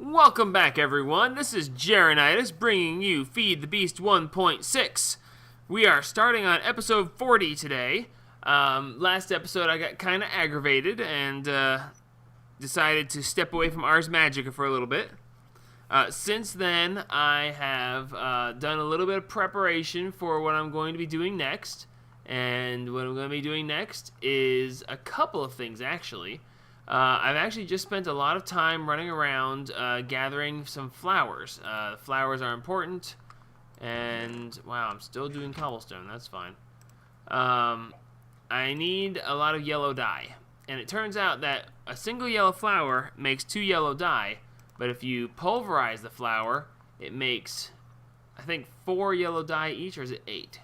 Welcome back, everyone. This is Jaronitis bringing you Feed the Beast 1.6. We are starting on episode 40 today. Last episode I got kind of aggravated and decided to step away from Ars Magica for a little bit. Since then, I have done a little bit of preparation for what I'm going to be doing next. And what I'm going to be doing next is a couple of things, actually. I've actually just spent a lot of time running around gathering some flowers. Flowers are important, and wow, I'm still doing cobblestone. That's fine. I need a lot of yellow dye, and it turns out that a single yellow flower makes 2 yellow dye, but if you pulverize the flower, it makes, I think, 4 yellow dye each, or is it 8?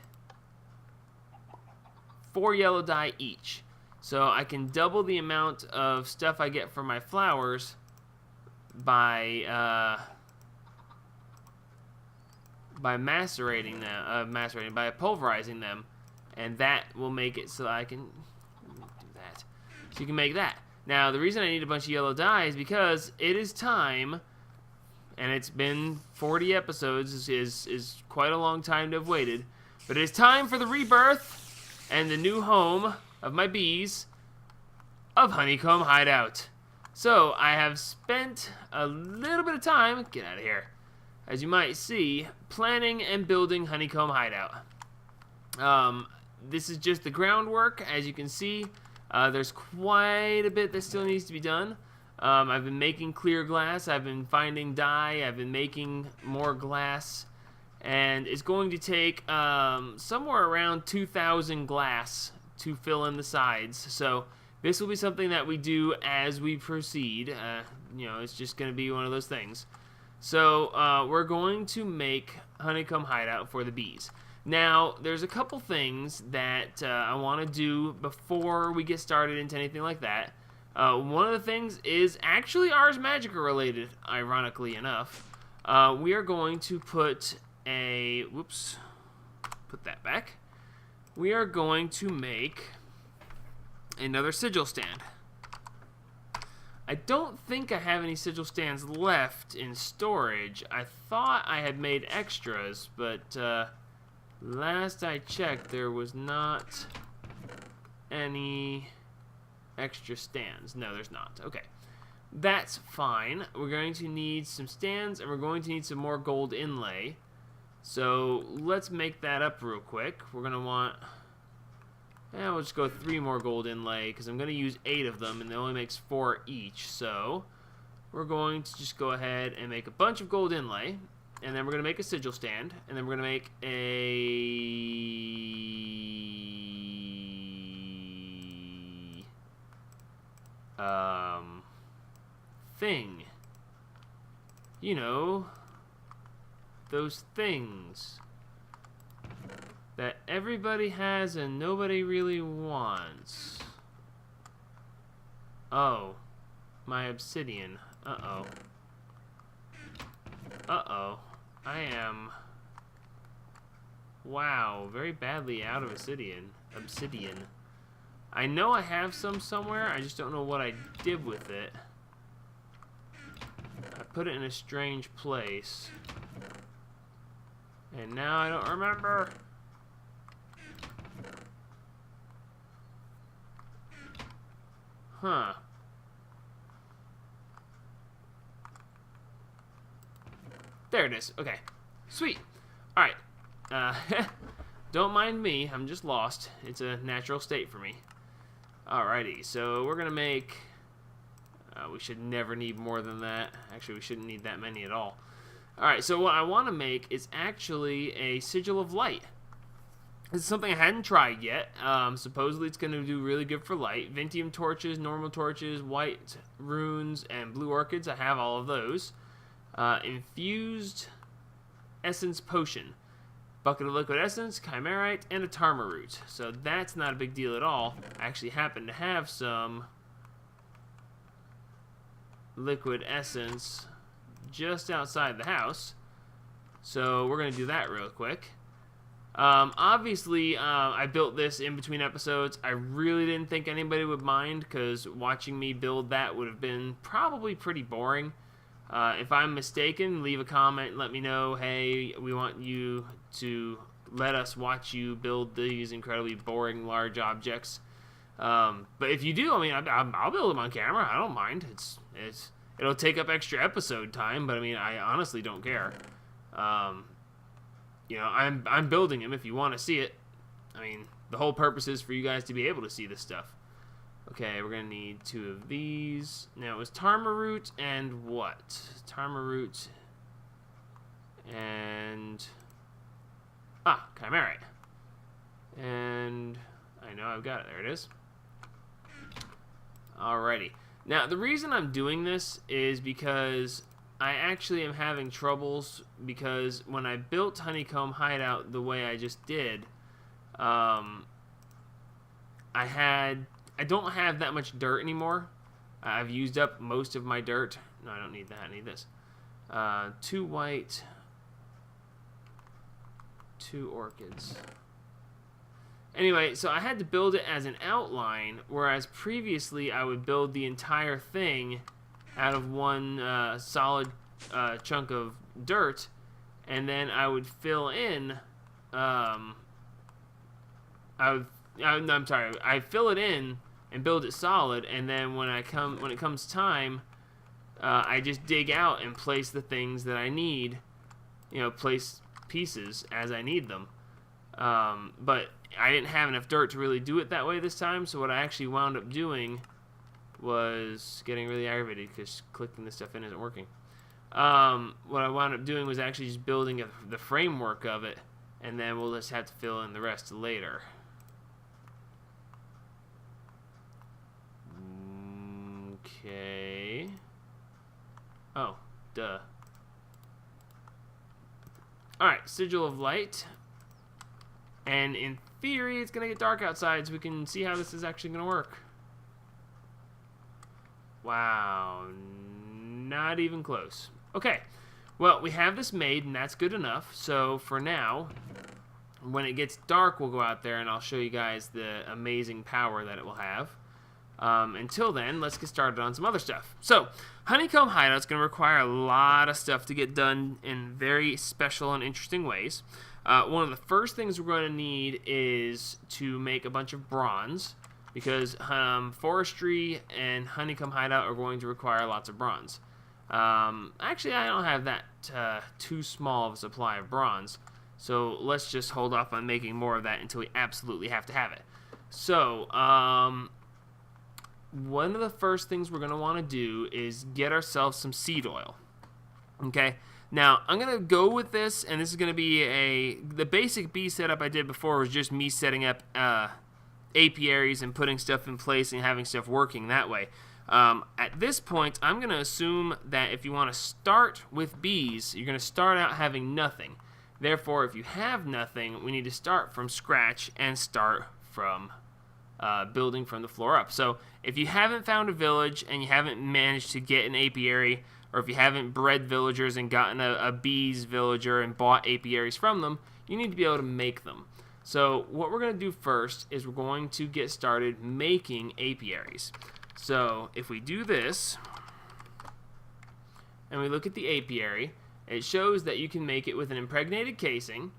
4 yellow dye each. So I can double the amount of stuff I get from my flowers by macerating them, by pulverizing them, and that will make it so I can do that. So you can make that. Now the reason I need a bunch of yellow dye is because it is time, and it's been 40 episodes, is quite a long time to have waited, but it is time for the rebirth and the new home of my bees of Honeycomb Hideout. So I have spent a little bit of time, get out of here, as you might see, planning and building Honeycomb Hideout. This is just the groundwork. As you can see, there's quite a bit that still needs to be done. I've been making clear glass, I've been finding dye, I've been making more glass, and it's going to take somewhere around 2,000 glass to fill in the sides. So this will be something that we do as we proceed. It's just going to be one of those things. So we're going to make Honeycomb Hideout for the bees. Now, there's a couple things that I want to do before we get started into anything like that. One of the things is actually Ars Magica related, ironically enough. We are going to put a... Whoops. Put that back. We are going to make another sigil stand. I don't think I have any sigil stands left in storage. I thought I had made extras, but last I checked there was not any extra stands. No, there's not. Okay. That's fine. We're going to need some stands, and we're going to need some more gold inlay. So let's make that up real quick. We're going to want... we'll just go 3 more gold inlay, because I'm going to use 8 of them, and it only makes 4 each. So we're going to just go ahead and make a bunch of gold inlay, and then we're going to make a sigil stand, and then we're going to make a... thing. You know... those things that everybody has and nobody really wants. Oh, my obsidian. Uh-oh. Uh-oh. I am... wow, very badly out of obsidian. I know I have some somewhere, I just don't know what I did with it. I put it in a strange place. And now I don't remember. Huh. There it is. Okay. Sweet. Alright. Don't mind me. I'm just lost. It's a natural state for me. Alrighty. So we're going to make... we should never need more than that. Actually, we shouldn't need that many at all. Alright, so what I want to make is actually a Sigil of Light. This is something I hadn't tried yet. Supposedly it's going to do really good for light. Vintium torches, normal torches, white runes, and blue orchids. I have all of those. Infused essence potion. Bucket of liquid essence, chimerite, and a tarma root. So that's not a big deal at all. I actually happen to have some liquid essence just outside the house, so we're going to do that real quick. Obviously, I built this in between episodes. I really didn't think anybody would mind, because watching me build that would have been probably pretty boring. If I'm mistaken, leave a comment. Let me know, hey, we want you to let us watch you build these incredibly boring large objects. But if you do, I mean, I'll build them on camera. I don't mind. It'll take up extra episode time, but I mean, I honestly don't care. You know, I'm building them if you want to see it. I mean, the whole purpose is for you guys to be able to see this stuff. Okay, we're gonna need 2 of these. Now it was Tarmaroot and what? Tarmaroot and Chimera. And I know I've got it. There it is. Alrighty. Now the reason I'm doing this is because I actually am having troubles, because when I built Honeycomb Hideout the way I just did, I don't have that much dirt anymore. I've used up most of my dirt. No, I don't need that. I need this. 2 white, 2 orchids. Anyway, so I had to build it as an outline, whereas previously I would build the entire thing out of one solid chunk of dirt, and then I would fill in. I'm sorry. I fill it in and build it solid, and then when it comes time, I just dig out and place the things that I need. You know, place pieces as I need them. But I didn't have enough dirt to really do it that way this time, so what I actually wound up doing was getting really aggravated because clicking this stuff in isn't working. What I wound up doing was actually just building the framework of it, and then we'll just have to fill in the rest later. Okay. Oh, duh. Alright, Sigil of Light. And in theory, it's going to get dark outside, so we can see how this is actually going to work. Wow. Not even close. Okay. Well, we have this made, and that's good enough. So, for now, when it gets dark, we'll go out there, and I'll show you guys the amazing power that it will have. Until then, let's get started on some other stuff. So, Honeycomb Hideout is going to require a lot of stuff to get done in very special and interesting ways. One of the first things we're going to need is to make a bunch of bronze, because forestry and Honeycomb Hideout are going to require lots of bronze. Actually, I don't have that too small of a supply of bronze, so let's just hold off on making more of that until we absolutely have to have it. So, one of the first things we're going to want to do is get ourselves some seed oil. Okay? Now, I'm going to go with this, and this is going to be the basic bee setup I did before was just me setting up apiaries and putting stuff in place and having stuff working that way. At this point, I'm going to assume that if you want to start with bees, you're going to start out having nothing. Therefore, if you have nothing, we need to start from scratch and start from building from the floor up. So if you haven't found a village and you haven't managed to get an apiary, or if you haven't bred villagers and gotten a bees villager and bought apiaries from them, you need to be able to make them. So what we're going to do first is we're going to get started making apiaries. So if we do this and we look at the apiary, it shows that you can make it with an impregnated casing,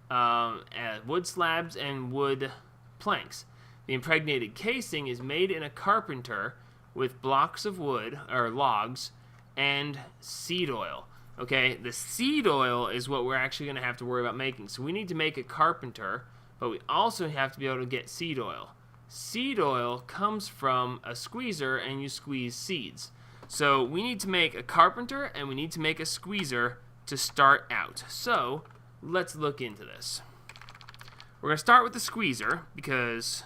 wood slabs, and wood planks. The impregnated casing is made in a carpenter with blocks of wood, or logs, and seed oil. Okay, the seed oil is what we're actually going to have to worry about making. So we need to make a carpenter, but we also have to be able to get seed oil. Seed oil comes from a squeezer, and you squeeze seeds. So we need to make a carpenter, and we need to make a squeezer to start out. So let's look into this. We're going to start with the squeezer, because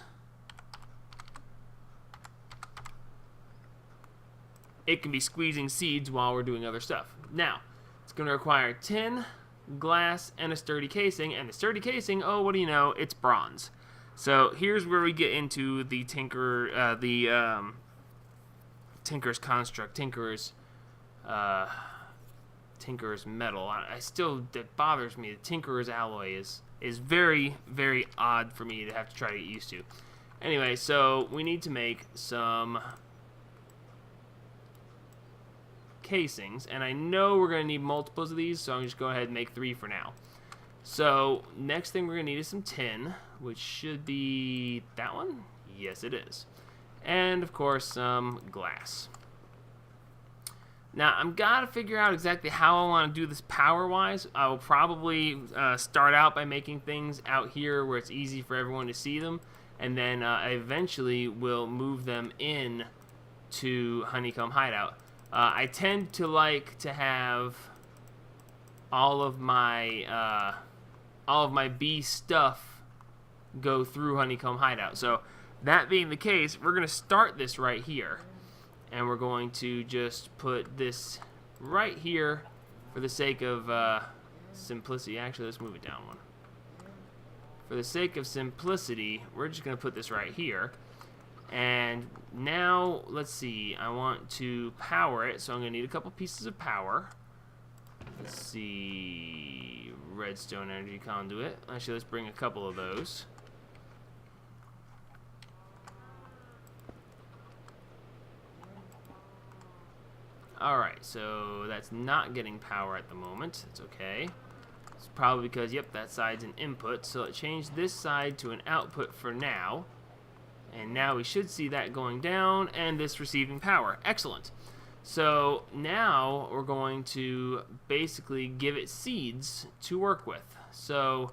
it can be squeezing seeds while we're doing other stuff. Now, it's going to require tin, glass, and a sturdy casing. And the sturdy casing, oh, what do you know? It's bronze. So here's where we get into the Tinker's construct, Tinker's metal. That bothers me. The Tinker's alloy is very, very odd for me to have to try to get used to. Anyway, so we need to make some casings, and I know we're going to need multiples of these, so I'm just going to go ahead and make 3 for now. So next thing we're going to need is some tin, which should be that one. Yes, it is. And of course some glass. Now I'm gotta figure out exactly how I want to do this power wise. I will probably start out by making things out here where it's easy for everyone to see them, and then eventually we'll move them in to Honeycomb Hideout. I tend to like to have all of my bee stuff go through Honeycomb Hideout. So that being the case, we're going to start this right here. And we're going to just put this right here for the sake of simplicity. Actually, let's move it down one. For the sake of simplicity, we're just going to put this right here. And now, let's see, I want to power it, so I'm going to need a couple pieces of power. Let's see, redstone energy conduit. Actually, let's bring a couple of those. Alright, so that's not getting power at the moment. It's okay. It's probably because, yep, that side's an input. So it changed this side to an output for now. And now we should see that going down and this receiving power. Excellent. So now we're going to basically give it seeds to work with. So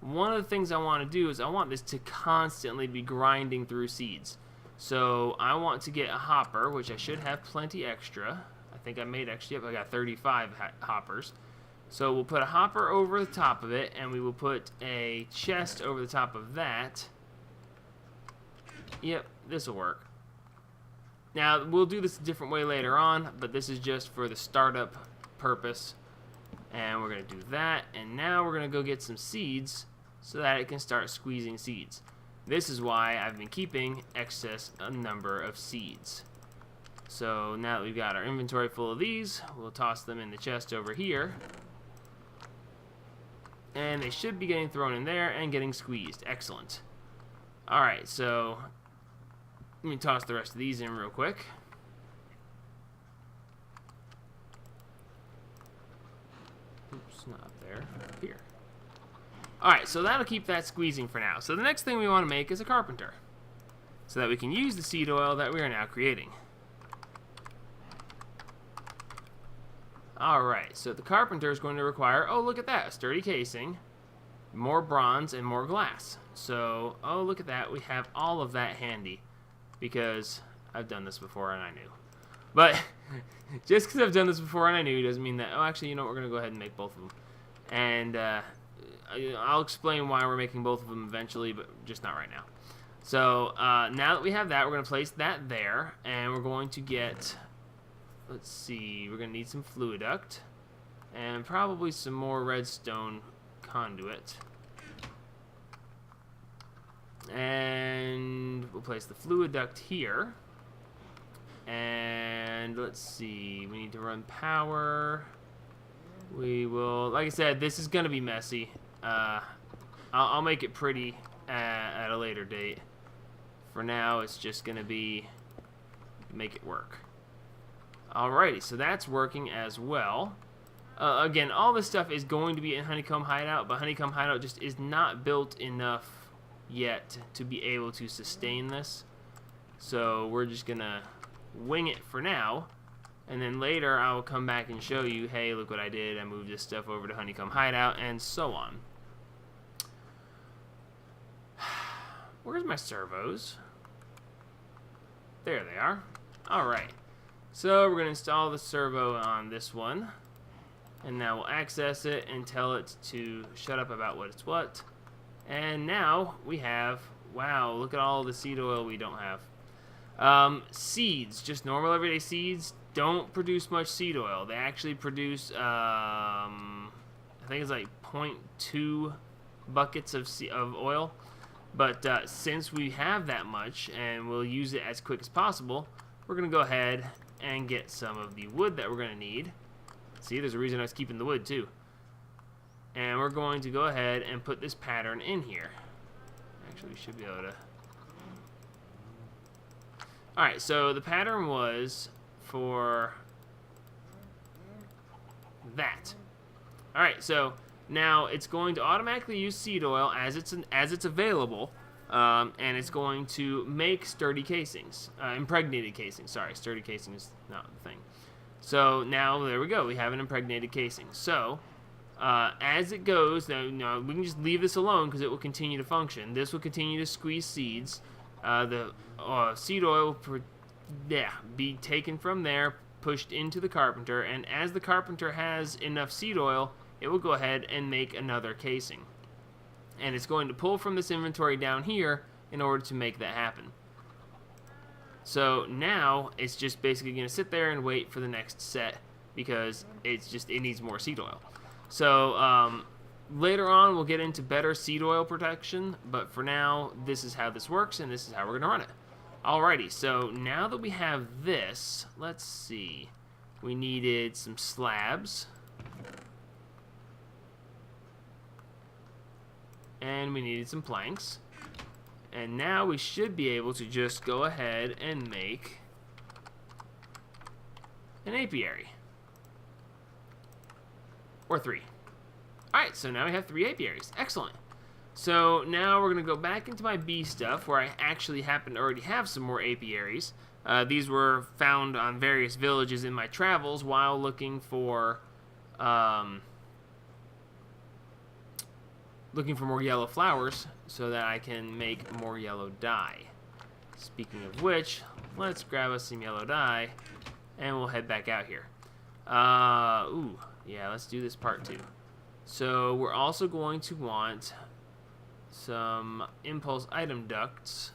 one of the things I want to do is I want this to constantly be grinding through seeds. So I want to get a hopper, which I should have plenty extra. I think I made extra. Yep, I got 35 hoppers. So we'll put a hopper over the top of it, and we will put a chest over the top of that. Yep, this will work. Now, we'll do this a different way later on, but this is just for the startup purpose. And we're going to do that, and now we're going to go get some seeds so that it can start squeezing seeds. This is why I've been keeping excess a number of seeds. So now that we've got our inventory full of these, we'll toss them in the chest over here. And they should be getting thrown in there and getting squeezed. Excellent. Alright, so let me toss the rest of these in real quick. Oops, not up there. Up here. Alright, so that'll keep that squeezing for now. So the next thing we want to make is a carpenter, so that we can use the seed oil that we are now creating. Alright, so the carpenter is going to require, oh look at that, a sturdy casing, more bronze, and more glass. So, oh look at that, we have all of that handy, because I've done this before and I knew. But, just because I've done this before and I knew doesn't mean that, oh actually, you know what, we're going to go ahead and make both of them. And I'll explain why we're making both of them eventually, but just not right now. So, now that we have that, we're going to place that there, and we're going to get... Let's see, we're going to need some fluid duct and probably some more redstone conduit. And we'll place the fluid duct here. And let's see, we need to run power. We will, like I said, this is going to be messy. I'll make it pretty at a later date. For now, it's just going to be make it work. Alrighty, so that's working as well. Again, all this stuff is going to be in Honeycomb Hideout, but Honeycomb Hideout just is not built enough yet to be able to sustain this. So we're just going to wing it for now, and then later I will come back and show you, hey, look what I did. I moved this stuff over to Honeycomb Hideout, and so on. Where's my servos? There they are. Alright. So we're going to install the servo on this one, and now we'll access it and tell it to shut up about what it's what. And now we have, wow, look at all the seed oil we don't have. Seeds, just normal everyday seeds, don't produce much seed oil. They actually produce, I think it's like 0.2 buckets of oil. But since we have that much and we'll use it as quick as possible, we're going to go ahead and get some of the wood that we're going to need. See, there's a reason I was keeping the wood too. And we're going to go ahead and put this pattern in here. Actually, we should be able to... Alright, so the pattern was for that. All right, so now it's going to automatically use seed oil as it's available, and it's going to make sturdy casings, impregnated casings. Sorry, sturdy casing is not the thing. So now there we go. We have an impregnated casing. So as it goes, now we can just leave this alone because it will continue to function. This will continue to squeeze seeds. The seed oil will be taken from there, pushed into the carpenter, and as the carpenter has enough seed oil, it will go ahead and make another casing. And it's going to pull from this inventory down here in order to make that happen. So now it's just basically going to sit there and wait for the next set because it needs more seed oil. So later on we'll get into better seed oil protection, but for now this is how this works and this is how we're going to run it. Alrighty, so now that we have this, let's see. We needed some slabs. And we needed some planks. And now we should be able to just go ahead and make an apiary. Or 3. Alright, so now we have 3 apiaries. Excellent. So now we're going to go back into my bee stuff where I actually happen to already have some more apiaries. These were found on various villages in my travels while looking for more yellow flowers so that I can make more yellow dye. Speaking of which, let's grab us some yellow dye and we'll head back out here. Yeah, let's do this part 2. So we're also going to want some impulse item ducts.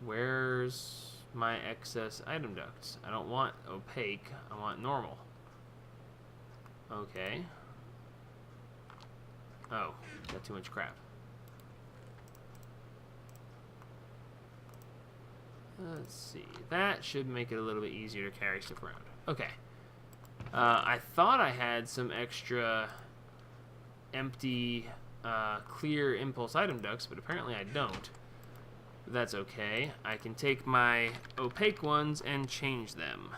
Where's my excess item ducts? I don't want opaque, I want normal. Okay. Oh, got too much crap. Let's see. That should make it a little bit easier to carry stuff around. Okay. I thought I had some extra empty clear impulse item ducts, but apparently I don't. That's okay. I can take my opaque ones and change them.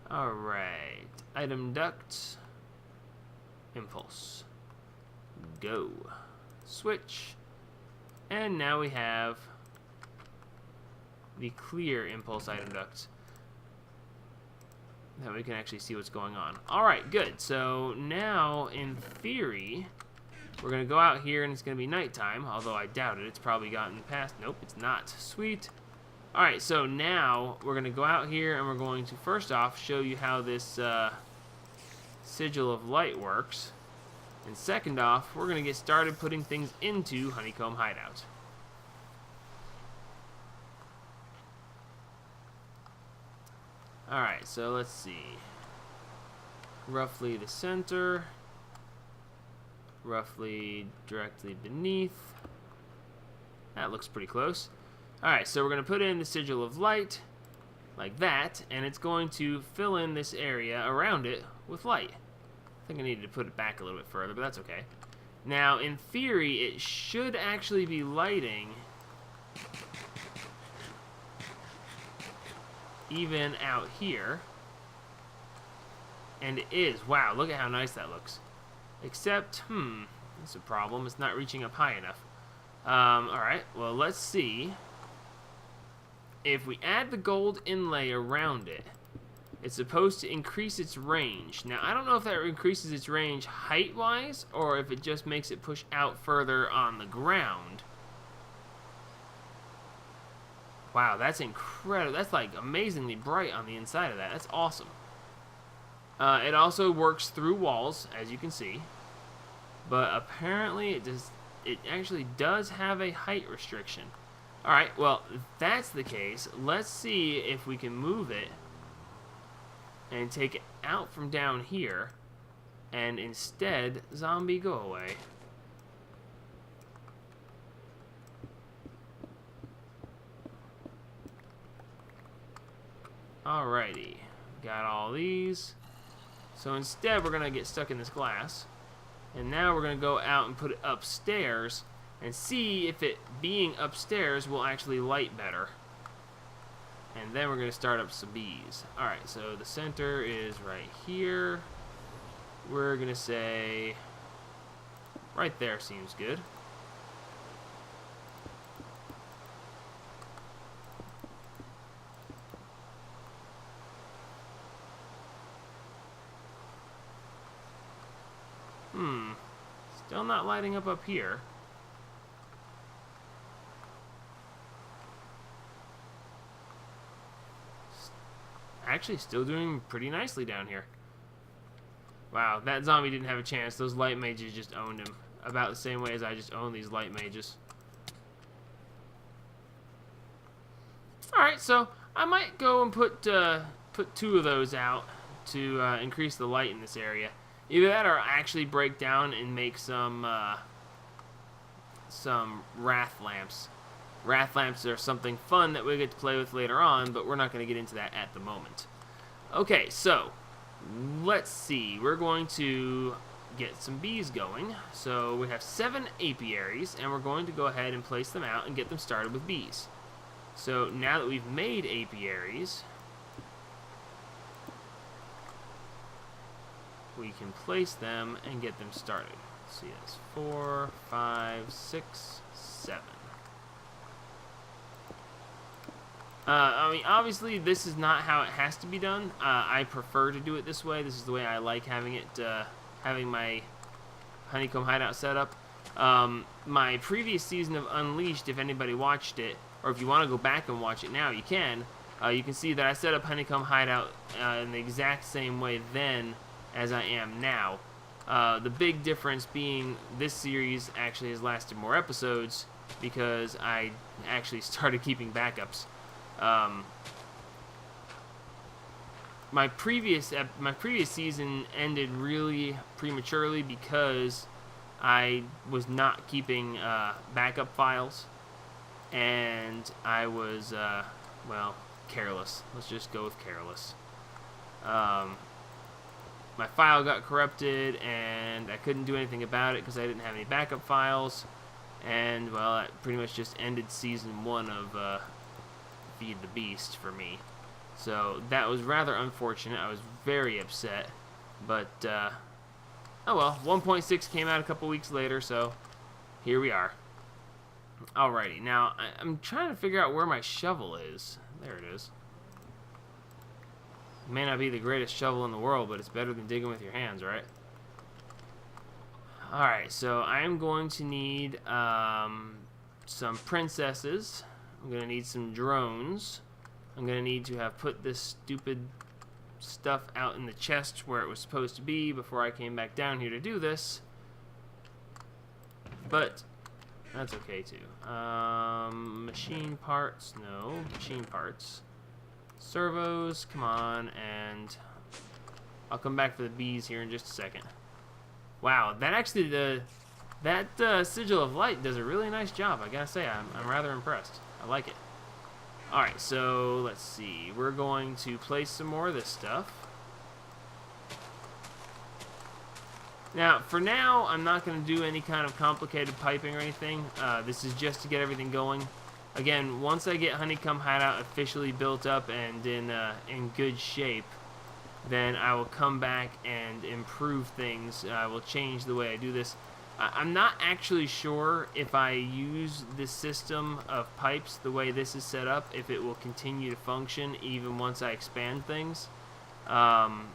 Alright. Item duct. Impulse. Go. Switch. And now we have the clear impulse item ducts. Now we can actually see what's going on. Alright, good. So now, in theory, we're going to go out here and it's going to be nighttime, although I doubt it. It's probably gotten past. Nope, it's not. Sweet. Alright, so now we're going to go out here and we're going to first off show you how this sigil of light works. And second off, we're going to get started putting things into Honeycomb Hideout. Alright, so let's see. Roughly the center. Roughly directly beneath. That looks pretty close. Alright, so we're going to put in the sigil of light, like that, and it's going to fill in this area around it with light. I think I needed to put it back a little bit further, but that's okay. Now, in theory, it should actually be lighting even out here. And it is. Wow, look at how nice that looks. Except, that's a problem. It's not reaching up high enough. Alright, well, let's see. If we add the gold inlay around it, it's supposed to increase its range. Now, I don't know if that increases its range height-wise, or if it just makes it push out further on the ground. Wow, that's incredible. That's like amazingly bright on the inside of that. That's awesome. It also works through walls, as you can see. But apparently it actually does have a height restriction. Alright, well, if that's the case, let's see if we can move it and take it out from down here, and instead, zombie, go away. Alrighty, got all these. So instead, we're gonna get stuck in this glass, and now we're gonna go out and put it upstairs and see if it being upstairs will actually light better. And then we're going to start up some bees. Alright, so the center is right here. We're going to say right there seems good. Still not lighting up here. Actually, still doing pretty nicely down here. Wow, that zombie didn't have a chance. Those light mages just owned him. About the same way as I just own these light mages. Alright, so I might go and put 2 of those out to increase the light in this area. Either that or actually break down and make some wrath lamps. Wrath lamps are something fun that we get to play with later on, but we're not going to get into that at the moment. Okay, so let's see. We're going to get some bees going. So we have 7 apiaries, and we're going to go ahead and place them out and get them started with bees. So now that we've made apiaries, we can place them and get them started. Let's see, that's 4, 5, 6, 7. I mean, obviously, this is not how it has to be done. I prefer to do it this way. This is the way I like having it, having my honeycomb hideout set up. My previous season of Unleashed, if anybody watched it, or if you want to go back and watch it now, you can. You can see that I set up honeycomb hideout in the exact same way then as I am now. The big difference being this series actually has lasted more episodes because I actually started keeping backups. My previous season ended really prematurely because I was not keeping backup files, and I was well, careless. Let's just go with careless. My file got corrupted, and I couldn't do anything about it because I didn't have any backup files, and well, that pretty much just ended season 1 of Feed the Beast for me. So that was rather unfortunate. I was very upset, but oh well. 1.6 came out a couple weeks later, so here we are. Alrighty, now I'm trying to figure out where my shovel is. There it is. It may not be the greatest shovel in the world, but it's better than digging with your hands, right? Alright, so I am going to need some princesses. I'm going to need some drones. I'm going to need to have put this stupid stuff out in the chest where it was supposed to be before I came back down here to do this. But that's okay too. Machine parts, no. Machine parts. Servos, come on, and I'll come back for the bees here in just a second. Wow, that actually, that Sigil of Light does a really nice job. I gotta say, I'm rather impressed. I like it. Alright, so let's see. We're going to place some more of this stuff. Now, for now, I'm not going to do any kind of complicated piping or anything. This is just to get everything going. Again, once I get Honeycomb Hideout officially built up and in good shape, then I will come back and improve things. I will change the way I do this. I'm not actually sure if I use this system of pipes the way this is set up, if it will continue to function even once I expand things. I'm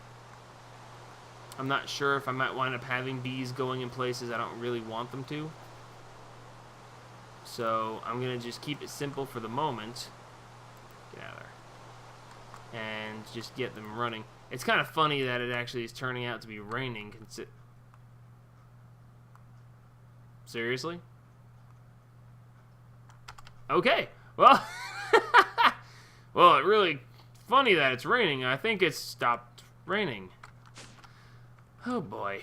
not sure if I might wind up having bees going in places I don't really want them to. So I'm going to just keep it simple for the moment. Get out of there. And just get them running. It's kind of funny that it actually is turning out to be raining. Seriously? Okay. Well, well, it's really funny that it's raining. I think it's stopped raining. Oh boy.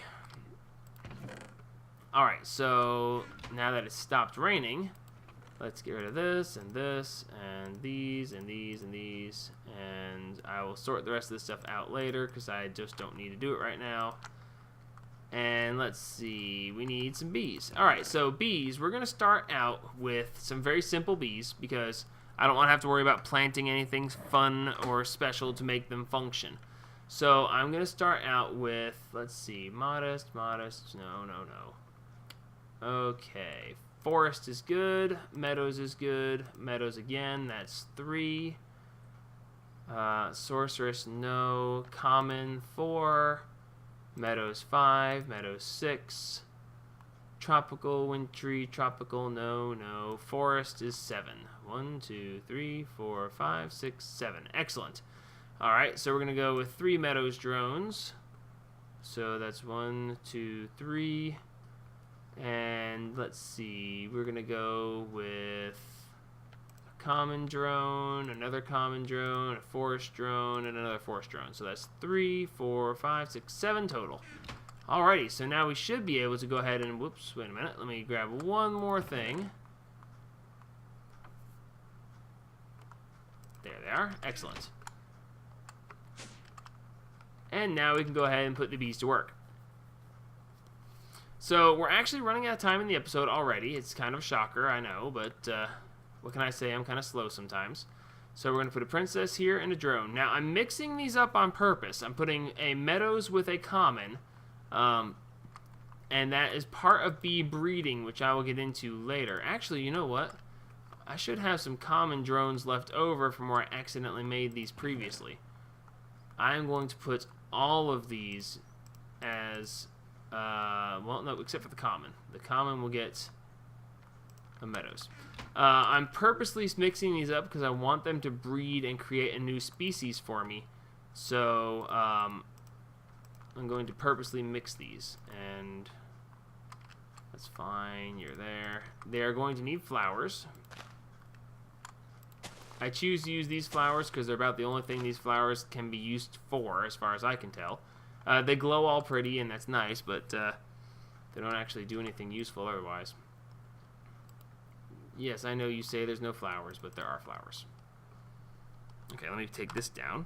Alright, so now that it's stopped raining, let's get rid of this and this and these and these and these, and I will sort the rest of this stuff out later because I just don't need to do it right now. And let's see, we need some bees. Alright, so bees, we're going to start out with some very simple bees because I don't want to have to worry about planting anything fun or special to make them function. So I'm going to start out with, let's see, modest, no. Okay, forest is good, meadows is good, meadows again, that's 3. Sorceress, no, common, 4, meadows, 5, meadows, 6, tropical, wintry, tropical, no, forest is 7. 1, 2, 3, 4, 5, 6, 7. Excellent. All right, so we're going to go with 3 meadows drones. So that's 1, 2, 3. And let's see, we're going to go with a common drone, another common drone, a forest drone, and another forest drone. So that's 3, 4, 5, 6, 7 total. Alrighty, so now we should be able to go ahead and, whoops, wait a minute, let me grab one more thing. There they are, excellent. And now we can go ahead and put the bees to work. So we're actually running out of time in the episode already. It's kind of a shocker, I know, but what can I say? I'm kind of slow sometimes. So we're going to put a princess here and a drone. Now I'm mixing these up on purpose. I'm putting a meadows with a common, and that is part of bee breeding, which I will get into later. Actually, you know what? I should have some common drones left over from where I accidentally made these previously. I'm going to put all of these as, well, no, except for the common. The common will get a meadows. I'm purposely mixing these up because I want them to breed and create a new species for me. So, I'm going to purposely mix these, and that's fine, you're there. They are going to need flowers. I choose to use these flowers because they're about the only thing these flowers can be used for, as far as I can tell. They glow all pretty, and that's nice, but they don't actually do anything useful otherwise. Yes, I know you say there's no flowers, but there are flowers. Okay, let me take this down.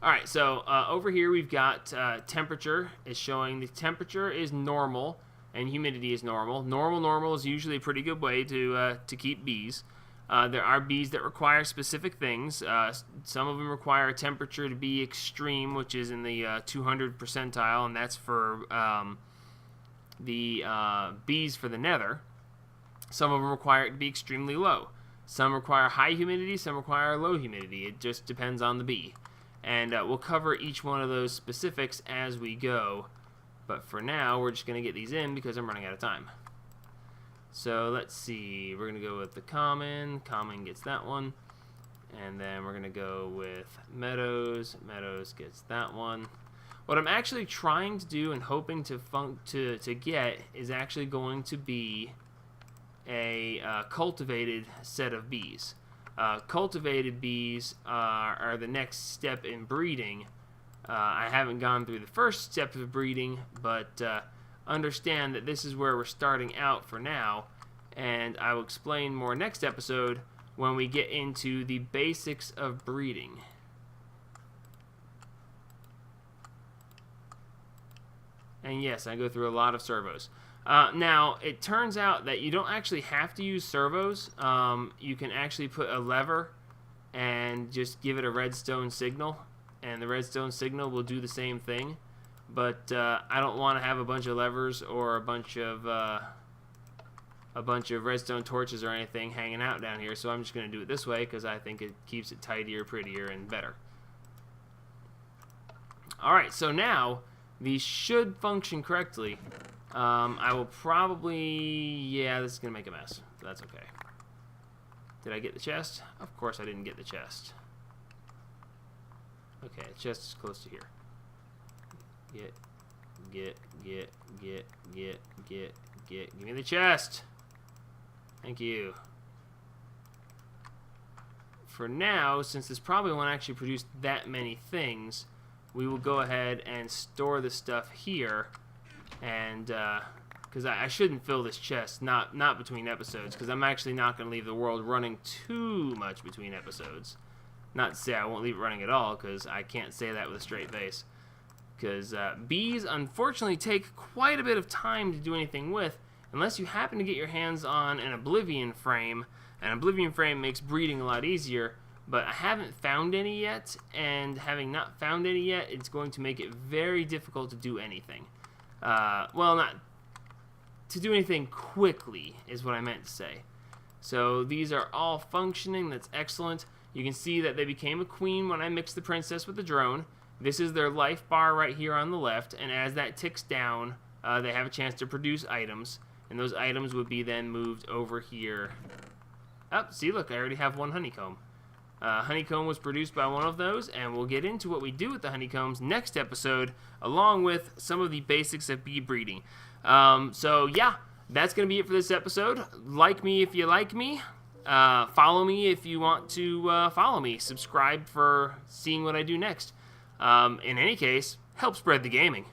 Alright, so over here we've got temperature is showing the temperature is normal, and humidity is normal. Normal is usually a pretty good way to keep bees. There are bees that require specific things. Some of them require a temperature to be extreme, which is in the 200 percentile, and that's for the bees for the nether. Some of them require it to be extremely low. Some require high humidity, some require low humidity. It just depends on the bee. And we'll cover each one of those specifics as we go. But for now, we're just going to get these in because I'm running out of time. So let's see, we're going to go with the common. Common gets that one. And then we're going to go with meadows. Meadows gets that one. What I'm actually trying to do and hoping to get is actually going to be a cultivated set of bees. Cultivated bees are the next step in breeding. I haven't gone through the first step of breeding, but understand that this is where we're starting out for now, and I will explain more next episode when we get into the basics of breeding. And yes, I go through a lot of servos. Now, it turns out that you don't actually have to use servos. You can actually put a lever and just give it a redstone signal, and the redstone signal will do the same thing. But I don't want to have a bunch of levers or a bunch of redstone torches or anything hanging out down here, so I'm just going to do it this way because I think it keeps it tidier, prettier, and better. Alright, so now these should function correctly. I will probably, yeah, this is going to make a mess. But that's okay. Did I get the chest? Of course I didn't get the chest. Okay, the chest is close to here. Get. Give me the chest. Thank you. For now, since this probably won't actually produce that many things, we will go ahead and store the stuff here. And because I shouldn't fill this chest, not between episodes, because I'm actually not going to leave the world running too much between episodes. Not to say I won't leave it running at all, because I can't say that with a straight face. Because bees, unfortunately, take quite a bit of time to do anything with, unless you happen to get your hands on an Oblivion frame An Oblivion Frame makes breeding a lot easier, but I haven't found any yet, and having not found any yet, it's going to make it very difficult to do anything. Well, not to do anything quickly, is what I meant to say. So these are all functioning. That's excellent. You can see that they became a queen when I mixed the princess with the drone. This is their life bar right here on the left, and as that ticks down, they have a chance to produce items, and those items would be then moved over here. Oh, see, look, I already have one honeycomb. Honeycomb was produced by one of those, and we'll get into what we do with the honeycombs next episode, along with some of the basics of bee breeding. So yeah, that's going to be it for this episode. Like me if you like me. Follow me if you want to follow me. Subscribe for seeing what I do next. In any case, help spread the gaming.